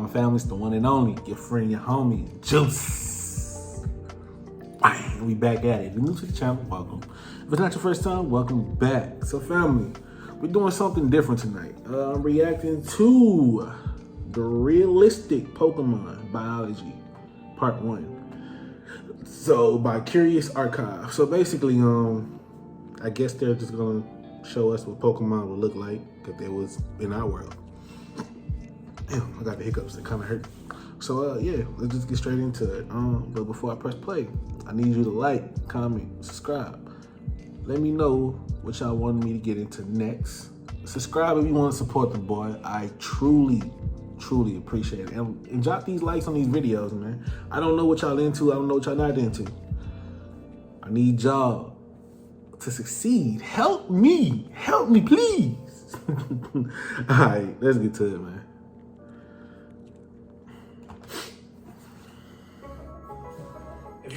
family? It's the one and only, your friend, your homie, Juice. Bang, we back at it. If you're new to the channel, welcome. If it's not your first time, welcome back. So family, we're doing something different tonight. I'm reacting to the realistic Pokemon biology, part 1. So by Curious Archive. So basically, I guess they're just gonna show us what Pokemon would look like if they was in our world. Damn, I got the hiccups that kind of hurt. So yeah, let's just get straight into it. But before I press play, I need you to like, comment, subscribe. Let me know what y'all want me to get into next. Subscribe if you want to support the boy. I truly appreciate it. And drop these likes on these videos, man. I don't know what y'all into. I don't know what y'all not into. I need y'all to succeed. Help me, please. All right, let's get to it, man.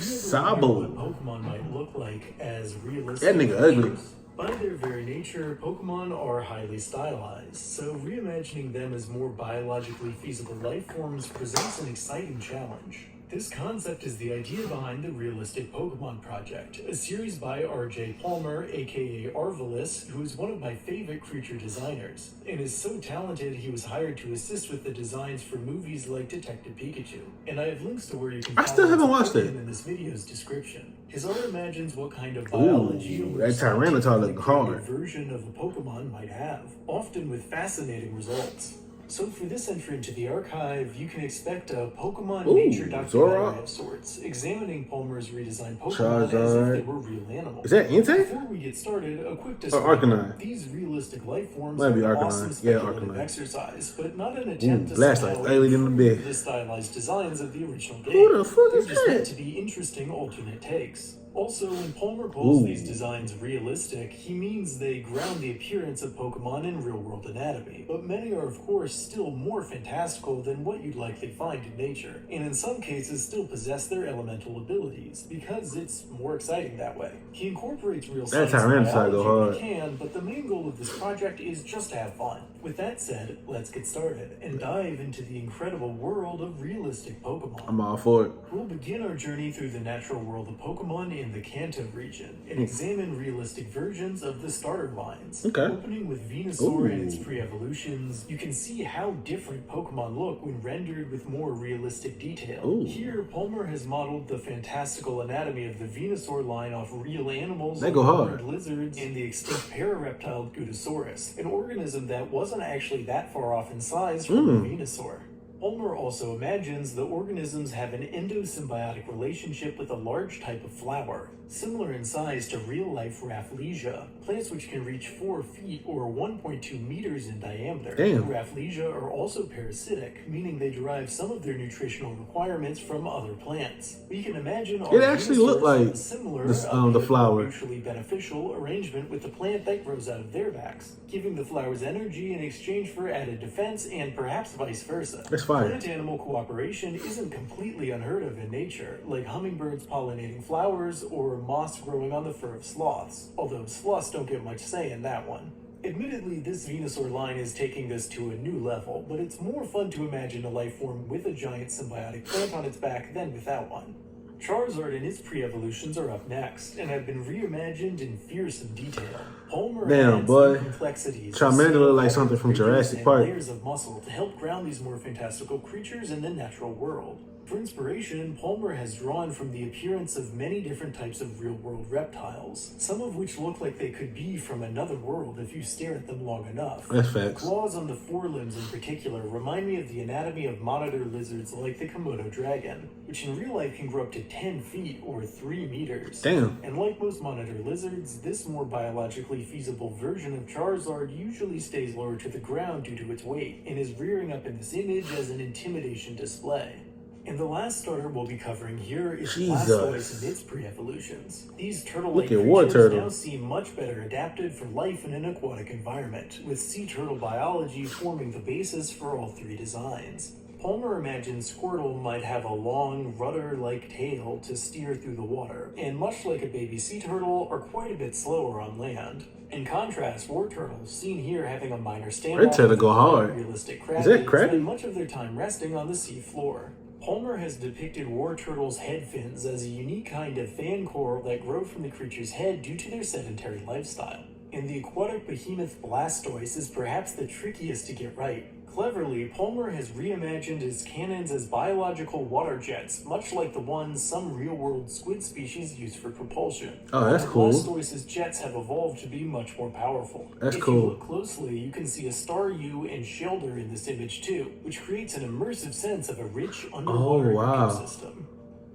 Sabo. What Pokemon might look like as realistic. That nigga ugly. By their very nature, Pokemon are highly stylized, so reimagining them as more biologically feasible life forms presents an exciting challenge. This concept is the idea behind the Realistic Pokemon Project, a series by R.J. Palmer, aka Arvillus, who is one of my favorite creature designers, and is so talented he was hired to assist with the designs for movies like Detective Pikachu. And I have links to where you can I still haven't watched it in this video's description. His art imagines what kind of biology that Tyranitar looked hard. version of a Pokemon might have, often with fascinating results. So for this entry into the archive, you can expect a Pokemon nature documentary of sorts, examining Palmer's redesigned Pokemon as if they were real animals. Is that Entei? Before we get started, a quick disclaimer. Arcanine. These realistic life forms Might be are Arcanine. awesome Yeah, speculative Arcanine. exercise, but not an attempt to Blast somehow Light, alien in the bed. the stylized designs of the original game. Who the fuck They're is just meant that? to be interesting alternate takes. Also, when Palmer calls these designs realistic, he means they ground the appearance of Pokemon in real-world anatomy. But many are, of course, still more fantastical than what you'd likely find in nature, and in some cases still possess their elemental abilities, because it's more exciting that way. He incorporates real science and biology when he can, but the main goal of this project is just to have fun. With that said, let's get started, and dive into the incredible world of realistic Pokemon. I'm all for it. We'll begin our journey through the natural world of Pokemon in the Kanto region and examine realistic versions of the starter lines. Okay. Opening with Venusaur and its pre-evolutions, you can see how different Pokemon look when rendered with more realistic detail. Here, Palmer has modeled the fantastical anatomy of the Venusaur line off real animals They go hard. like lizards and the extinct parareptile Gutosaurus, an organism that wasn't actually that far off in size from the Venusaur. Palmer also imagines the organisms have an endosymbiotic relationship with a large type of flower, similar in size to real-life Rafflesia, plants which can reach 4 feet or 1.2 meters in diameter. Damn. Rafflesia are also parasitic, meaning they derive some of their nutritional requirements from other plants. We can imagine It actually looked like a similar, the flower. mutually beneficial arrangement with the plant that grows out of their backs, giving the flowers energy in exchange for added defense and perhaps vice versa. That's fine. Plant-animal cooperation isn't completely unheard of in nature, like hummingbirds pollinating flowers or moss growing on the fur of sloths, although sloths don't get much say in that one. Admittedly, this Venusaur line is taking this to a new level, but it's more fun to imagine a life form with a giant symbiotic plant on its back than without one. Charizard and its pre-evolutions are up next, and have been reimagined in fearsome detail. Palmer adds boy. complexities, Charmander look like something from Jurassic Park. layers of muscle to help ground these more fantastical creatures in the natural world. For inspiration, Palmer has drawn from the appearance of many different types of real-world reptiles, some of which look like they could be from another world if you stare at them long enough. That's The facts. claws on the forelimbs in particular remind me of the anatomy of monitor lizards like the Komodo dragon, which in real life can grow up to 10 feet or 3 meters. Damn. And like most monitor lizards, this more biologically feasible version of Charizard usually stays lower to the ground due to its weight, and is rearing up in this image as an intimidation display. And the last starter we'll be covering here is Blastoise and its pre-evolutions. These turtle-like creatures now seem much better adapted for life in an aquatic environment, with sea turtle biology forming the basis for all 3 designs. Palmer imagines Squirtle might have a long, rudder-like tail to steer through the water, and much like a baby sea turtle, are quite a bit slower on land. In contrast, war turtles, seen here having a minor standoff Red go hard. realistic Is that crabbies, crabby? spend much of their time resting on the sea floor. Palmer has depicted war turtles' head fins as a unique kind of fan coral that grow from the creature's head due to their sedentary lifestyle. And the aquatic behemoth Blastoise is perhaps the trickiest to get right. Cleverly, Palmer has reimagined his cannons as biological water jets, much like the ones some real-world squid species use for propulsion. Oh, that's cool. Blastoise's jets have evolved to be much more powerful. That's if cool. you look closely, you can see a Staryu and Shelder in this image too, which creates an immersive sense of a rich underwater ecosystem.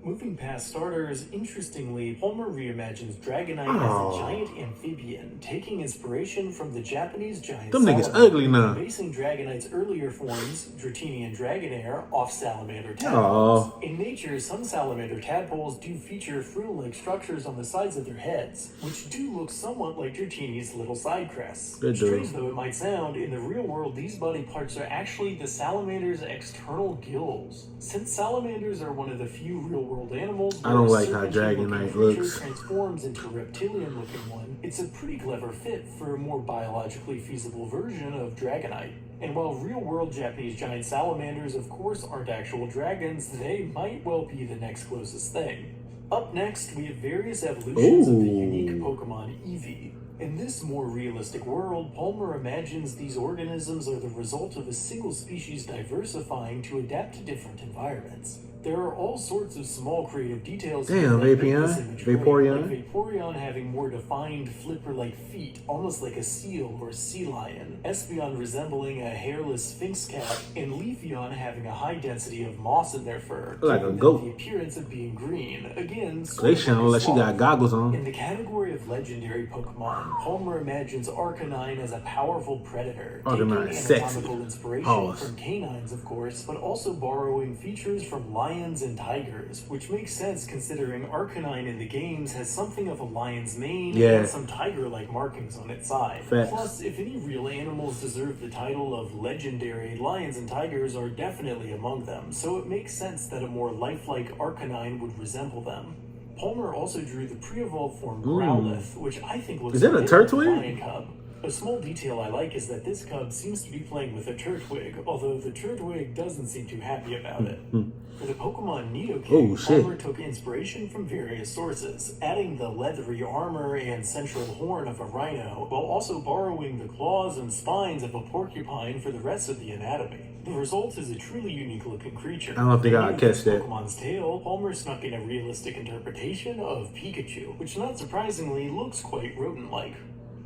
Moving past starters, interestingly, Palmer reimagines Dragonite as a giant amphibian, taking inspiration from the Japanese giant Them niggas salamander, ugly now. basing Dragonite's earlier forms, Dratini and Dragonair, off salamander tadpoles. In nature, some salamander tadpoles do feature frill-like structures on the sides of their heads, which do look somewhat like Dratini's little side crests. Strange though it might sound, in the real world these body parts are actually the salamander's external gills. Since salamanders are one of the few real-world animals, I don't like how Dragonite looks. Transforms into a reptilian-looking one. It's a pretty clever fit for a more biologically feasible version of Dragonite. And while real-world Japanese giant salamanders, of course, aren't actual dragons, they might well be the next closest thing. Up next, we have various evolutions of the unique Pokemon Eevee. In this more realistic world, Palmer imagines these organisms are the result of a single species diversifying to adapt to different environments. There are all sorts of small creative details. Damn, Vaporeon? Like Vaporeon having more defined flipper-like feet, almost like a seal or sea lion. Espeon resembling a hairless sphinx cat, and Leafeon having a high density of moss in their fur, like a giving goat. them the appearance of being green. Again, They sound like she got goggles on. in the category of legendary Pokemon, Palmer imagines Arcanine as a powerful predator, Arcanine, taking sexy. anatomical inspiration Pause. from canines, of course, but also borrowing features from lions and tigers, which makes sense considering Arcanine in the games has something of a lion's mane and some tiger-like markings on its side. Facts. Plus, if any real animals deserve the title of legendary, lions and tigers are definitely among them, so it makes sense that a more lifelike Arcanine would resemble them. Palmer also drew the pre-evolved form Growlithe, which I think looks Is that a Turtwig? lion cub. A small detail I like is that this cub seems to be playing with a Turtwig, although the Turtwig doesn't seem too happy about it. For the Pokemon Nidoking, Palmer took inspiration from various sources, adding the leathery armor and central horn of a rhino, while also borrowing the claws and spines of a porcupine for the rest of the anatomy. The result is a truly unique-looking creature. I don't think I'd catch that. Pokemon's tail, Palmer snuck in a realistic interpretation of Pikachu, which not surprisingly looks quite rodent-like.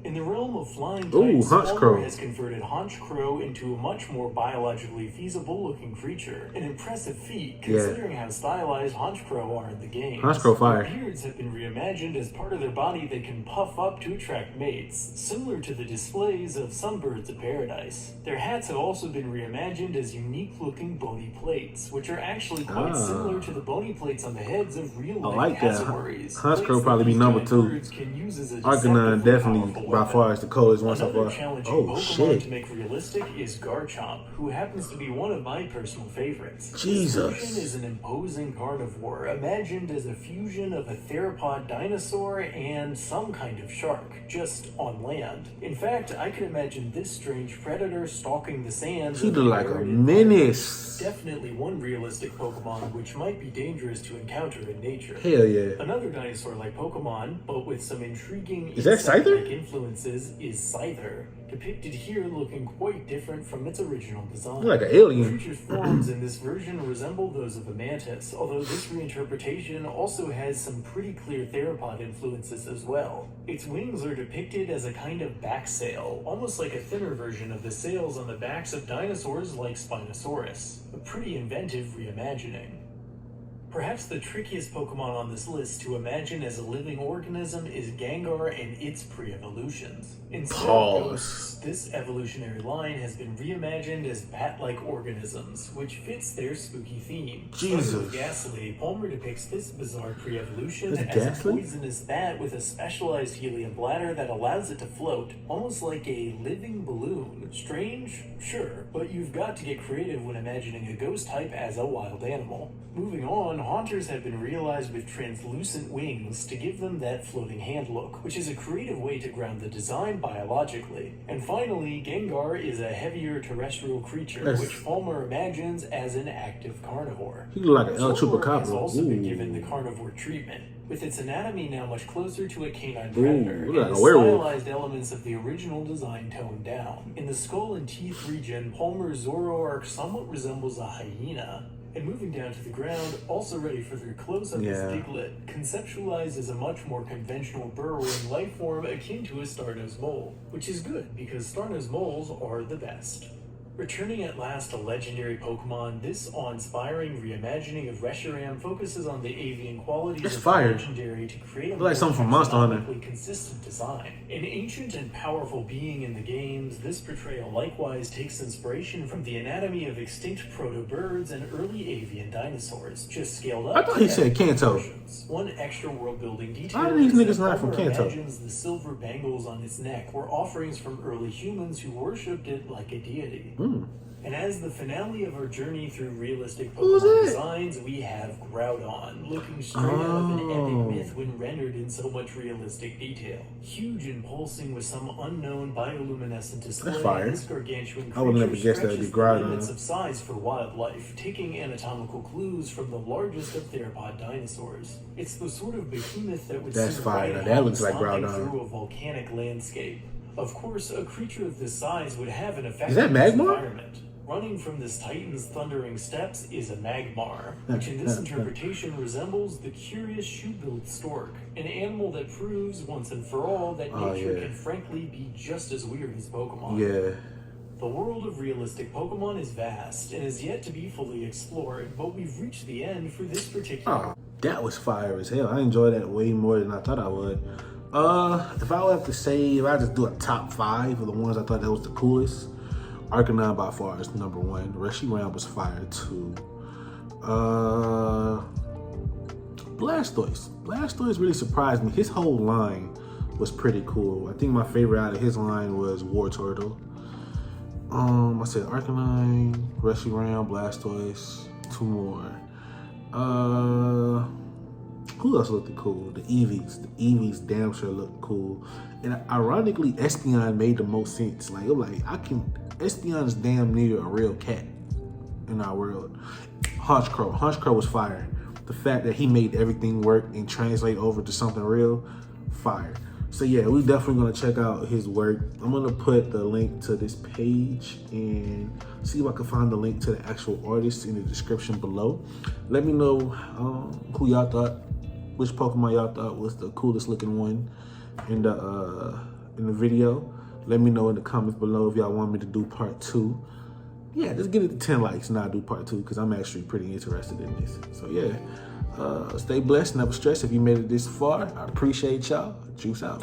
In the realm of flying types, Palmer has converted Honchkrow into a much more biologically feasible-looking creature. An impressive feat, considering how stylized Honchkrow are in the game. Honchkrow fire. Their beards have been reimagined as part of their body that can puff up to attract mates, similar to the displays of some birds of paradise. Their hats have also been reimagined as unique-looking bony plates, which are actually quite similar to the bony plates on the heads of real-life cassowaries. Honchkrow probably be number 2. Arcanine definitely by far is the coldest one so far. Oh shit! To make realistic is Garchomp, who happens to be one of my personal favorites. Jesus! This version is an imposing carnivore, imagined as a fusion of a theropod dinosaur and some kind of shark, just on land. In fact, I could imagine this strange predator stalking the sands. He look like a menace. Definitely one realistic Pokemon which might be dangerous to encounter in nature. Hell yeah! Another dinosaur-like Pokemon, but with some intriguing influences, is Scyther, depicted here looking quite different from its original design. Like an alien. The creature's forms in this version resemble those of a mantis, although this reinterpretation also has some pretty clear theropod influences as well. Its wings are depicted as a kind of back sail, almost like a thinner version of the sails on the backs of dinosaurs like Spinosaurus. A pretty inventive reimagining. Perhaps the trickiest Pokemon on this list to imagine as a living organism is Gengar and its pre-evolutions. Instead of ghosts, this evolutionary line has been reimagined as bat-like organisms, which fits their spooky theme. Jesus. Starting with Ghastly, Palmer depicts this bizarre pre-evolution That's as Ghastly? a poisonous bat with a specialized helium bladder that allows it to float, almost like a living balloon. Strange? Sure, but you've got to get creative when imagining a ghost type as a wild animal. Moving on, Haunters have been realized with translucent wings to give them that floating hand look, which is a creative way to ground the design biologically. And finally, Gengar is a heavier terrestrial creature, which Palmer imagines as an active carnivore. He look like an El Zoroark has Chupacabra. also been Ooh. given the carnivore treatment, with its anatomy now much closer to a canine predator, look like and a the werewolf. stylized elements of the original design toned down. In the skull and teeth region, Palmer's Zoroark somewhat resembles a hyena. And moving down to the ground, also ready for their close-up is Diglett, conceptualized as a much more conventional burrowing life form akin to a star-nosed mole, which is good because star-nosed moles are the best. Returning at last a legendary Pokemon, this awe-inspiring reimagining of Reshiram focuses on the avian qualities It's of fire. the legendary to create a Like something from Monster Hunter. taxonomically consistent design. An ancient and powerful being in the games, this portrayal likewise takes inspiration from the anatomy of extinct proto-birds and early avian dinosaurs, just scaled up. I thought he to said epic Kanto. proportions. One extra world-building detail How are these is niggas that not from Palmer Kanto? imagines the silver bangles on its neck were offerings from early humans who worshipped it like a deity. And as the finale of our journey through realistic Who's Pokemon it? designs, we have Groudon, looking straight out of an epic myth when rendered in so much realistic detail. Huge and pulsing with some unknown bioluminescent display, That's fire. this gargantuan I would creature never guess that would be stretches the Groudon. limits of size for wildlife, taking anatomical clues from the largest of theropod dinosaurs. It's the sort of behemoth that would That's sit fire. right That looks like stomping Groudon. through a volcanic landscape. Of course, a creature of this size would have an effect Is that on its Magmar? environment. Running from this Titan's thundering steps is a Magmar, which in this interpretation resembles the curious shoe-billed stork, an animal that proves once and for all that nature can frankly be just as weird as Pokemon. Yeah. The world of realistic Pokemon is vast and is yet to be fully explored, but we've reached the end for this particular... Oh, that was fire as hell. I enjoyed that way more than I thought I would. If I would have to say, if I just do a top 5 of the ones I thought that was the coolest, Arcanine by far is number 1. Reshiram was fire 2. Blastoise. Blastoise really surprised me. His whole line was pretty cool. I think my favorite out of his line was Wartortle. I said Arcanine, Reshiram, Blastoise, 2 more. Who else looked cool? The Eevees. The Eevees damn sure looked cool. And ironically, Espeon made the most sense. Like, I'm like, Espeon is damn near a real cat in our world. Honchkrow. Honchkrow was fire. The fact that he made everything work and translate over to something real, fire. So yeah, we definitely gonna check out his work. I'm gonna put the link to this page and see if I can find the link to the actual artist in the description below. Let me know who y'all thought, which Pokemon y'all thought was the coolest looking one in the video. Let me know in the comments below if y'all want me to do part 2. Yeah, just get it to 10 likes and I'll do part 2 because I'm actually pretty interested in this. So yeah, stay blessed, never stress. If you made it this far, I appreciate y'all. Juice out.